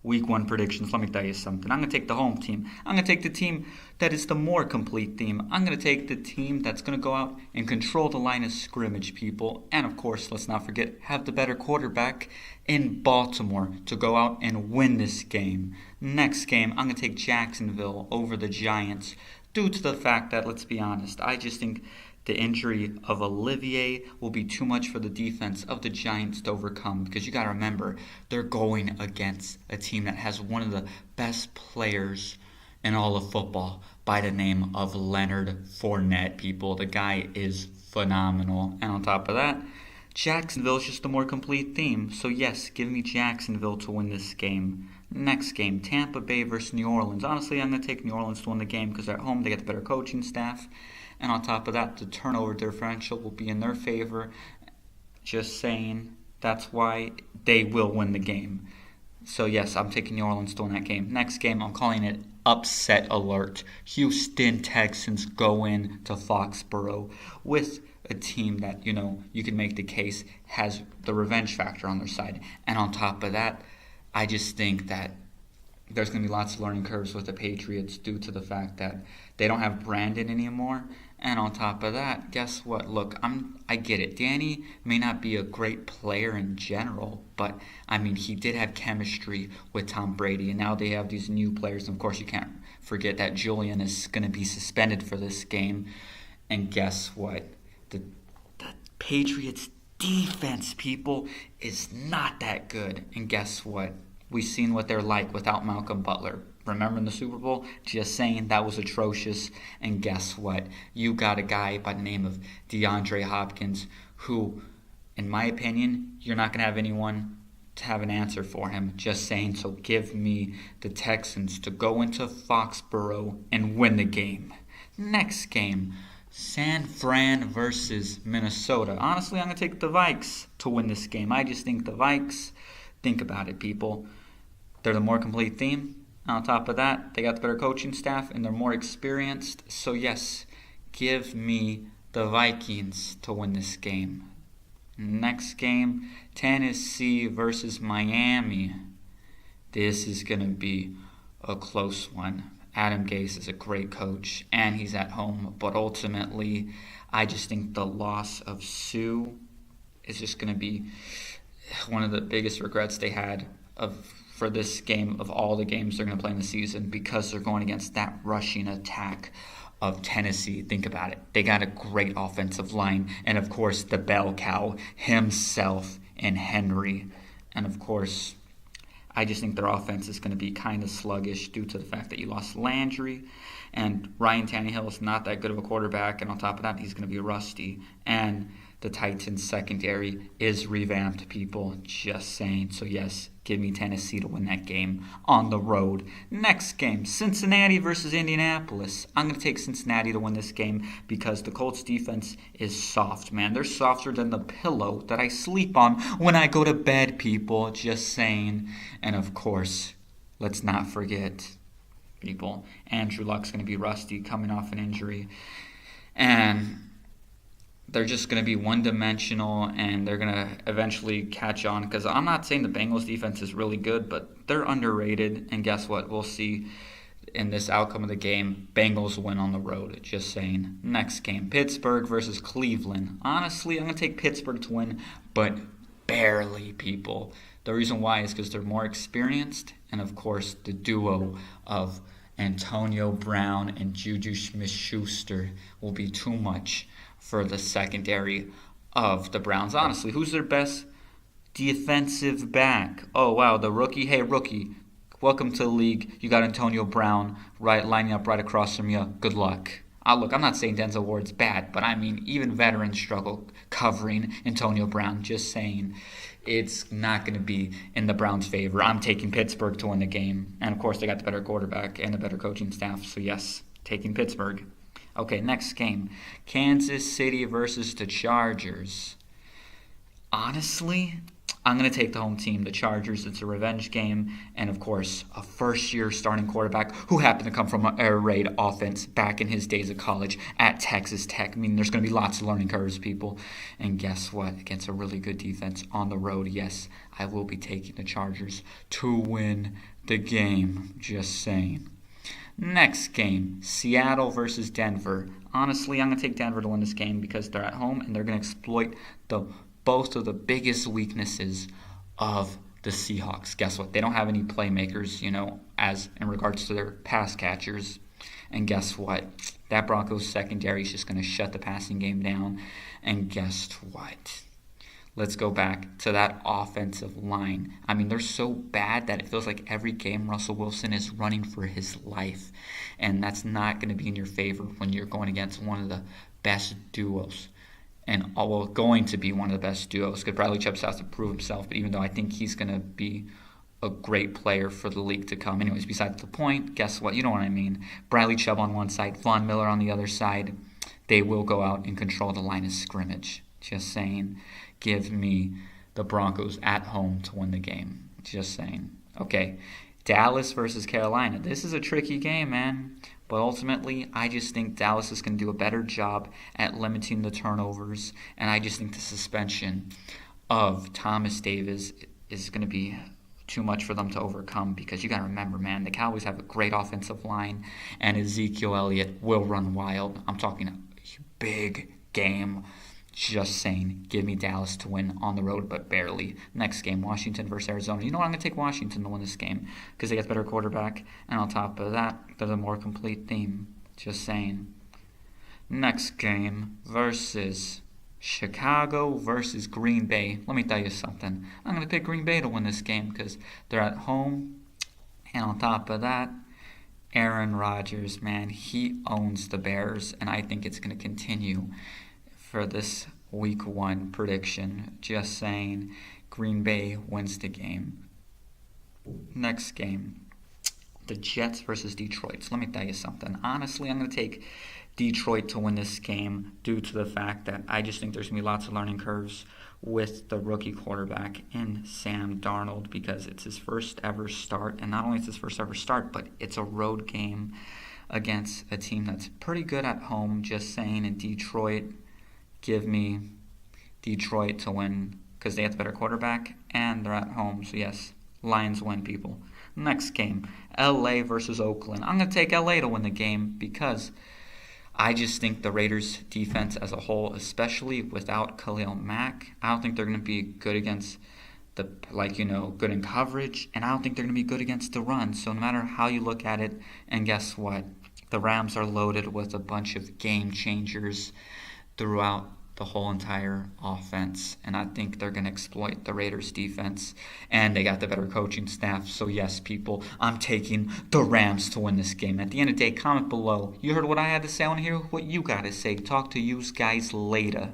Week 1 predictions, let me tell you something. I'm going to take the home team. I'm going to take the team that is the more complete team. I'm going to take the team that's going to go out and control the line of scrimmage, people. And, of course, let's not forget, have the better quarterback in Baltimore to go out and win this game. Next game, I'm going to take Jacksonville over the Giants due to the fact that, let's be honest, I just think the injury of Olivier will be too much for the defense of the Giants to overcome, because you got to remember, they're going against a team that has one of the best players in all of football by the name of Leonard Fournette, people. The guy is phenomenal. And on top of that, Jacksonville is just a more complete team. So yes, give me Jacksonville to win this game. Next game, Tampa Bay versus New Orleans. Honestly, I'm going to take New Orleans to win the game because at home they get the better coaching staff. And on top of that, the turnover differential will be in their favor. Just saying, that's why they will win the game. So yes, I'm taking New Orleans to win that game. Next game, I'm calling it upset alert. Houston Texans go in to Foxborough with a team that, you can make the case has the revenge factor on their side. And on top of that, I just think that there's going to be lots of learning curves with the Patriots due to the fact that they don't have Brandon anymore. And on top of that, guess what? Look, I get it. Danny may not be a great player in general, but, he did have chemistry with Tom Brady. And now they have these new players. And, of course, you can't forget that Julian is going to be suspended for this game. And guess what? The Patriots' defense, people, is not that good. And guess what? We've seen what they're like without Malcolm Butler. Remember in the Super Bowl? Just saying, that was atrocious. And guess what? You got a guy by the name of DeAndre Hopkins who, in my opinion, you're not going to have anyone to have an answer for him. Just saying, so give me the Texans to go into Foxborough and win the game. Next game, San Fran versus Minnesota. Honestly, I'm going to take the Vikes to win this game. I just think the Vikes, think about it, people. They're the more complete team. On top of that, they got the better coaching staff and they're more experienced. So yes, give me the Vikings to win this game. Next game, Tennessee versus Miami. This is going to be a close one. Adam Gase is a great coach and he's at home. But ultimately, I just think the loss of Sue is just going to be one of the biggest regrets they had for this game of all the games they're going to play in the season, because they're going against that rushing attack of Tennessee. Think about it. They got a great offensive line, and of course the bell cow himself and Henry. And of course, I just think their offense is going to be kind of sluggish due to the fact that you lost Landry, and Ryan Tannehill is not that good of a quarterback, and on top of that, he's going to be rusty. And the Titans secondary is revamped, people. Just saying. So yes, give me Tennessee to win that game on the road. Next game, Cincinnati versus Indianapolis. I'm going to take Cincinnati to win this game because the Colts defense is soft, man. They're softer than the pillow that I sleep on when I go to bed, people. Just saying. And of course, let's not forget, people, Andrew Luck's going to be rusty coming off an injury. And they're just going to be one-dimensional, and they're going to eventually catch on. Because I'm not saying the Bengals defense is really good, but they're underrated. And guess what? We'll see in this outcome of the game. Bengals win on the road. Just saying. Next game, Pittsburgh versus Cleveland. Honestly, I'm going to take Pittsburgh to win, but barely, people. The reason why is because they're more experienced. And, of course, the duo of Antonio Brown and Juju Smith-Schuster will be too much for the secondary of the Browns. Honestly, who's their best defensive back? Oh, wow, the rookie. Hey, rookie, welcome to the league. You got Antonio Brown lining up right across from you. Good luck. Look, I'm not saying Denzel Ward's bad, but even veterans struggle covering Antonio Brown. Just saying, it's not going to be in the Browns' favor. I'm taking Pittsburgh to win the game. And, of course, they got the better quarterback and the better coaching staff. So, yes, taking Pittsburgh. Okay, next game, Kansas City versus the Chargers. Honestly, I'm going to take the home team, the Chargers. It's a revenge game. And, of course, a first-year starting quarterback who happened to come from an air raid offense back in his days of college at Texas Tech. I mean, there's going to be lots of learning curves, people. And guess what? Against a really good defense on the road, yes, I will be taking the Chargers to win the game. Just saying. Next game, Seattle versus Denver. Honestly, I'm going to take Denver to win this game because they're at home and they're going to exploit both of the biggest weaknesses of the Seahawks. Guess what? They don't have any playmakers, as in regards to their pass catchers. And guess what? That Broncos secondary is just going to shut the passing game down. And guess what? Let's go back to that offensive line. I mean, they're so bad that it feels like every game Russell Wilson is running for his life. And that's not going to be in your favor when you're going against one of the best duos. And going to be one of the best duos, because Bradley Chubb has to prove himself. But even though I think he's going to be a great player for the league to come. Anyways, besides the point, guess what? You know what I mean. Bradley Chubb on one side, Von Miller on the other side. They will go out and control the line of scrimmage. Just saying. Give me the Broncos at home to win the game. Just saying. Okay, Dallas versus Carolina. This is a tricky game, man. But ultimately, I just think Dallas is going to do a better job at limiting the turnovers. And I just think the suspension of Thomas Davis is going to be too much for them to overcome, because you got to remember, man, the Cowboys have a great offensive line, and Ezekiel Elliott will run wild. I'm talking a big game. Just saying, give me Dallas to win on the road, but barely. Next game, Washington versus Arizona. You know what? I'm going to take Washington to win this game because they got the better quarterback, and on top of that, they're the more complete team. Just saying. Next game versus Chicago versus Green Bay. Let me tell you something. I'm going to pick Green Bay to win this game because they're at home, and on top of that, Aaron Rodgers, man, he owns the Bears, and I think it's going to continue for this week 1 prediction. Just saying, Green Bay wins the game. Next game, the Jets versus Detroit. So let me tell you something. Honestly, I'm going to take Detroit to win this game due to the fact that I just think there's going to be lots of learning curves with the rookie quarterback in Sam Darnold, because it's his first ever start. And not only is it his first ever start, but it's a road game against a team that's pretty good at home. Just saying, in Detroit, give me Detroit to win because they have the better quarterback and they're at home. So, yes, Lions win, people. Next game, LA versus Oakland. I'm going to take LA to win the game because I just think the Raiders' defense as a whole, especially without Khalil Mack, I don't think they're going to be good against good in coverage, and I don't think they're going to be good against the run. So no matter how you look at it, and guess what? The Rams are loaded with a bunch of game changers throughout the whole entire offense, and I think they're going to exploit the Raiders' defense, and they got the better coaching staff. So yes, people, I'm taking the Rams to win this game. At the end of the day, comment below. You heard what I had to say. I want to hear what you got to say. Talk to you guys later.